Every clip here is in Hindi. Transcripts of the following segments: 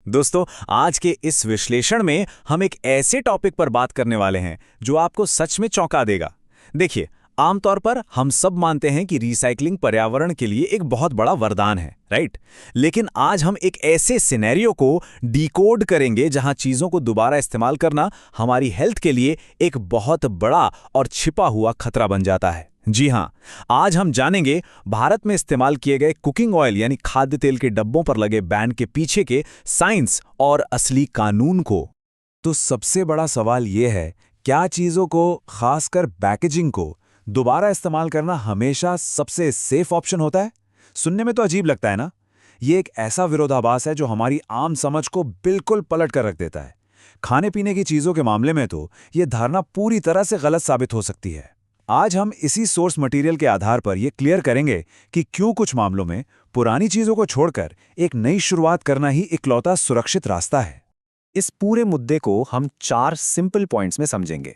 दोस्तों, आज के इस विश्लेषण में हम एक ऐसे टॉपिक पर बात करने वाले हैं जो आपको सच में चौंका देगा। देखिए, आमतौर पर हम सब मानते हैं कि रिसाइकलिंग पर्यावरण के लिए एक बहुत बड़ा वरदान है, राइट? लेकिन आज हम एक ऐसे सिनेरियो को डिकोड करेंगे जहां चीजों को दोबारा इस्तेमाल करना हमारी हेल्थ के लिए एक बहुत बड़ा और छिपा हुआ खतरा बन जाता है। जी हां, आज हम जानेंगे भारत में इस्तेमाल किए गए कुकिंग ऑयल यानी खाद्य तेल के डब्बों पर लगे बैन के पीछे के साइंस और असली कानून को। तो सबसे बड़ा सवाल यह है, क्या चीजों को, खासकर पैकेजिंग को, दोबारा इस्तेमाल करना हमेशा सबसे सेफ ऑप्शन होता है? सुनने में तो अजीब लगता है ना। ये एक ऐसा विरोधाभास है जो हमारी आम समझ को बिल्कुल पलट कर रख देता है। खाने पीने की चीजों के मामले में तो ये धारणा पूरी तरह से गलत साबित हो सकती है। आज हम इसी सोर्स मटेरियल के आधार पर यह क्लियर करेंगे कि क्यों कुछ मामलों में पुरानी चीजों को छोड़कर एक नई शुरुआत करना ही इकलौता सुरक्षित रास्ता है। इस पूरे मुद्दे को हम 4 सिंपल पॉइंट्स में समझेंगे।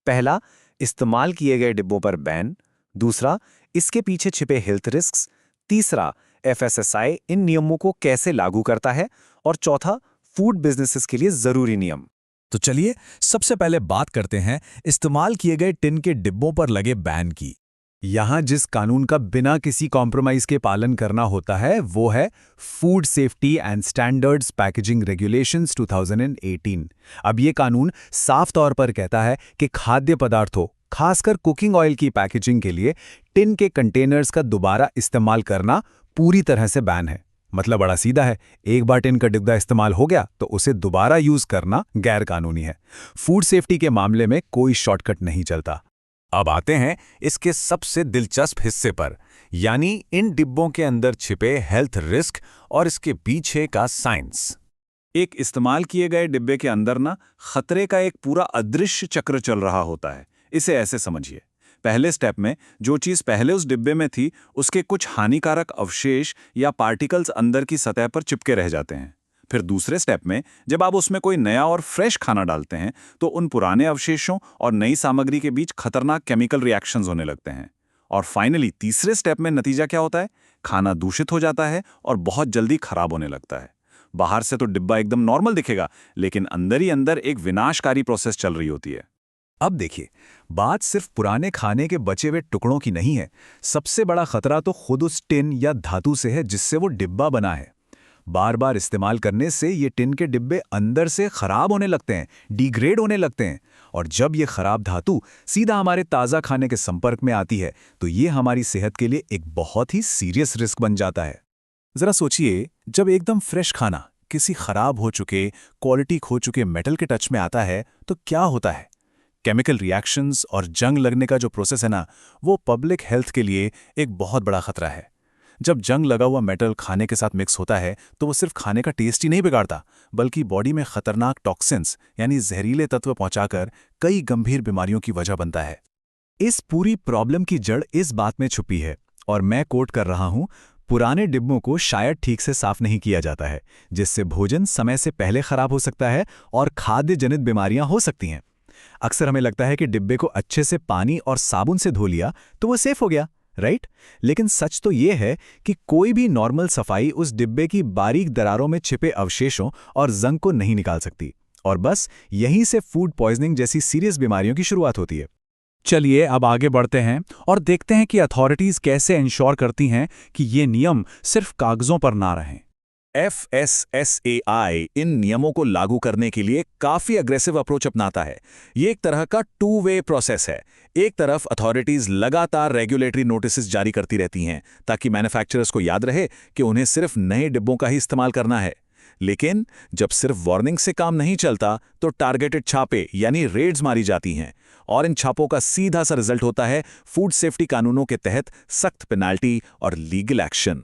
पहला, इस्तेमाल किए गए डिब्बों पर बैन। दूसरा, इसके पीछे छिपे हेल्थ रिस्क्स। तीसरा, एफएसएसआई इन नियमों को कैसे लागू करता है। और चौथा, फूड बिजनेसेस के लिए जरूरी नियम। तो चलिए सबसे पहले बात करते हैं इस्तेमाल किए गए टिन के डिब्बों पर लगे बैन की। यहां जिस कानून का बिना किसी कॉम्प्रोमाइज के पालन करना होता है वो है food safety and standards packaging regulations 2018। अब ये कानून साफ तौर पर कहता है कि खाद्य पदार्थों, खासकर कुकिंग ऑयल की पैकेजिंग के लिए टिन के कंटेनर्स का दोबारा इस्तेमाल करना पूरी तरह से बैन है। मतलब बड़ा सीधा है, एक बार टिन का डिब्बा इस्तेमाल हो गया तो उसे दोबारा यूज करना गैर कानूनी है। फूड सेफ्टी के मामले में कोई शॉर्टकट नहीं चलता। अब आते हैं इसके सबसे दिलचस्प हिस्से पर, यानी इन डिब्बों के अंदर छिपे हेल्थ रिस्क और इसके पीछे का साइंस। एक इस्तेमाल किए गए डिब्बे के अंदर ना खतरे का एक पूरा अदृश्य चक्र चल रहा होता है। इसे ऐसे समझिए, पहले स्टेप में जो चीज पहले उस डिब्बे में थी उसके कुछ हानिकारक अवशेष या पार्टिकल्स अंदर की सतह पर चिपके रह जाते हैं। फिर दूसरे स्टेप में जब आप उसमें कोई नया और फ्रेश खाना डालते हैं तो उन पुराने अवशेषों और नई सामग्री के बीच खतरनाक केमिकल रिएक्शंस होने लगते हैं। और फाइनली तीसरे स्टेप में नतीजा क्या होता है? खाना दूषित हो जाता है और बहुत जल्दी खराब होने लगता है। बाहर से तो डिब्बा एकदम नॉर्मल दिखेगा, लेकिन अंदर ही अंदर एक विनाशकारी प्रोसेस चल रही होती है। अब देखिए, बात सिर्फ पुराने खाने के बचे हुए टुकड़ों की नहीं है। सबसे बड़ा खतरा तो खुद उस टिन या धातु से है जिससे वो डिब्बा बना है। बार बार इस्तेमाल करने से ये टिन के डिब्बे अंदर से खराब होने लगते हैं, डिग्रेड होने लगते हैं। और जब ये खराब धातु सीधा हमारे ताज़ा खाने के संपर्क में आती है तो ये हमारी सेहत के लिए एक बहुत ही सीरियस रिस्क बन जाता है। जरा सोचिए, जब एकदम फ्रेश खाना किसी खराब हो चुके, क्वालिटी खो चुके मेटल के टच में आता है तो क्या होता है? केमिकल रिएक्शंस और जंग लगने का जो प्रोसेस है ना, वो पब्लिक हेल्थ के लिए एक बहुत बड़ा खतरा है। जब जंग लगा हुआ मेटल खाने के साथ मिक्स होता है तो वो सिर्फ खाने का टेस्ट ही नहीं बिगाड़ता, बल्कि बॉडी में खतरनाक टॉक्सिन्स यानी जहरीले तत्व पहुंचाकर कई गंभीर बीमारियों की वजह बनता है। इस पूरी प्रॉब्लम की जड़ इस बात में छुपी है, और मैं कोट कर रहा हूं, पुराने डिब्बों को शायद ठीक से साफ नहीं किया जाता है, जिससे भोजन समय से पहले खराब हो सकता है और खाद्य जनित बीमारियां हो सकती हैं। अक्सर हमें लगता है कि डिब्बे को अच्छे से पानी और साबुन से धो लिया तो वो सेफ हो गया, राइट? लेकिन सच तो ये है कि कोई भी नॉर्मल सफाई उस डिब्बे की बारीक दरारों में छिपे अवशेषों और जंग को नहीं निकाल सकती, और बस यहीं से फूड पॉइजनिंग जैसी सीरियस बीमारियों की शुरुआत होती है। चलिए अब आगे बढ़ते हैं और देखते हैं कि अथॉरिटीज कैसे इंश्योर करती हैं कि ये नियम सिर्फ कागजों पर ना रहें। FSSAI इन नियमों को लागू करने के लिए काफी अग्रेसिव अप्रोच अपनाता है। ये एक तरह का 2 वे प्रोसेस है। एक तरफ अथॉरिटीज लगातार रेगुलेटरी नोटिसेस जारी करती रहती हैं ताकि मैन्युफैक्चरर्स को याद रहे कि उन्हें सिर्फ नए डिब्बों का ही इस्तेमाल करना है। लेकिन जब सिर्फ वार्निंग से काम नहीं चलता तो टारगेटेड छापे यानी रेड्स मारी जाती हैं, और इन छापों का सीधा सा रिजल्ट होता है फूड सेफ्टी कानूनों के तहत सख्त पेनाल्टी और लीगल एक्शन।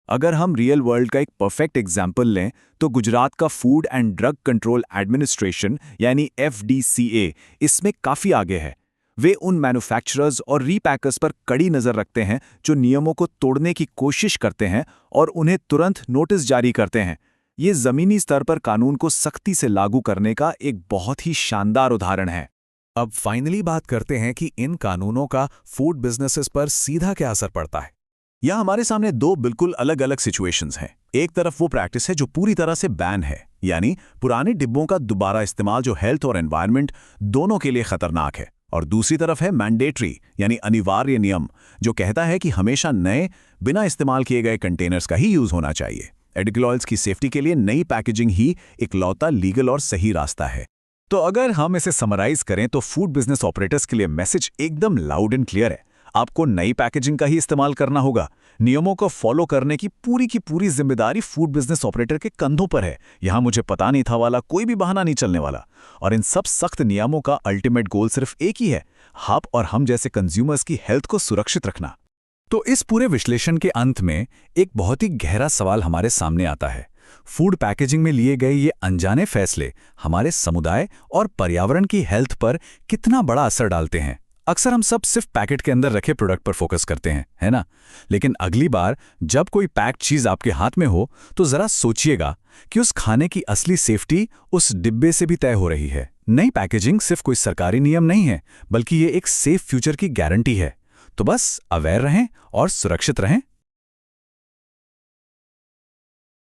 अगर हम रियल वर्ल्ड का एक परफेक्ट एग्जाम्पल लें तो गुजरात का food and drug control administration यानी FDCA इसमें काफ़ी आगे है। वे उन मैन्युफैक्चरर्स और रीपैकर्स पर कड़ी नज़र रखते हैं जो नियमों को तोड़ने की कोशिश करते हैं और उन्हें तुरंत नोटिस जारी करते हैं। ये ज़मीनी स्तर पर कानून को सख्ती से लागू करने का एक बहुत ही शानदार उदाहरण है। अब फाइनली बात करते हैं कि इन कानूनों का फूड बिजनेसेस पर सीधा क्या असर पड़ता है। यहाँ हमारे सामने 2 बिल्कुल अलग अलग सिचुएशंस हैं। एक तरफ वो प्रैक्टिस है जो पूरी तरह से बैन है, यानी पुराने डिब्बों का दोबारा इस्तेमाल जो हेल्थ और एनवायरनमेंट दोनों के लिए खतरनाक है। और दूसरी तरफ है मैंडेटरी यानी अनिवार्य नियम, जो कहता है कि हमेशा नए बिना इस्तेमाल किए गए कंटेनर्स का ही यूज होना चाहिए। एडिबल ऑयल्स की सेफ्टी के लिए नई पैकेजिंग ही इकलौता लीगल और सही रास्ता है। तो अगर हम इसे समराइज करें तो फूड बिजनेस ऑपरेटर्स के लिए मैसेज एकदम लाउड एंड क्लियर है। आपको नई पैकेजिंग का ही इस्तेमाल करना होगा। नियमों को फॉलो करने की पूरी जिम्मेदारी फूड बिजनेस ऑपरेटर के कंधों पर है। यहां मुझे पता नहीं था वाला कोई भी बहाना नहीं चलने वाला। और इन सब सख्त नियमों का अल्टीमेट गोल सिर्फ एक ही है, आप और हम जैसे कंज्यूमर्स की हेल्थ को सुरक्षित रखना। तो इस पूरे विश्लेषण के अंत में एक बहुत ही गहरा सवाल हमारे सामने आता है। फूड पैकेजिंग में लिए गए ये अनजाने फैसले हमारे समुदाय और पर्यावरण की हेल्थ पर कितना बड़ा असर डालते हैं। अक्सर हम सब सिर्फ पैकेट के अंदर रखे प्रोडक्ट पर फोकस करते हैं, है ना? लेकिन अगली बार जब कोई पैक्ड चीज आपके हाथ में हो तो जरा सोचिएगा कि उस खाने की असली सेफ्टी उस डिब्बे से भी तय हो रही है। नई पैकेजिंग सिर्फ कोई सरकारी नियम नहीं है, बल्कि ये एक सेफ फ्यूचर की गारंटी है। तो बस अवेयर रहें और सुरक्षित रहें।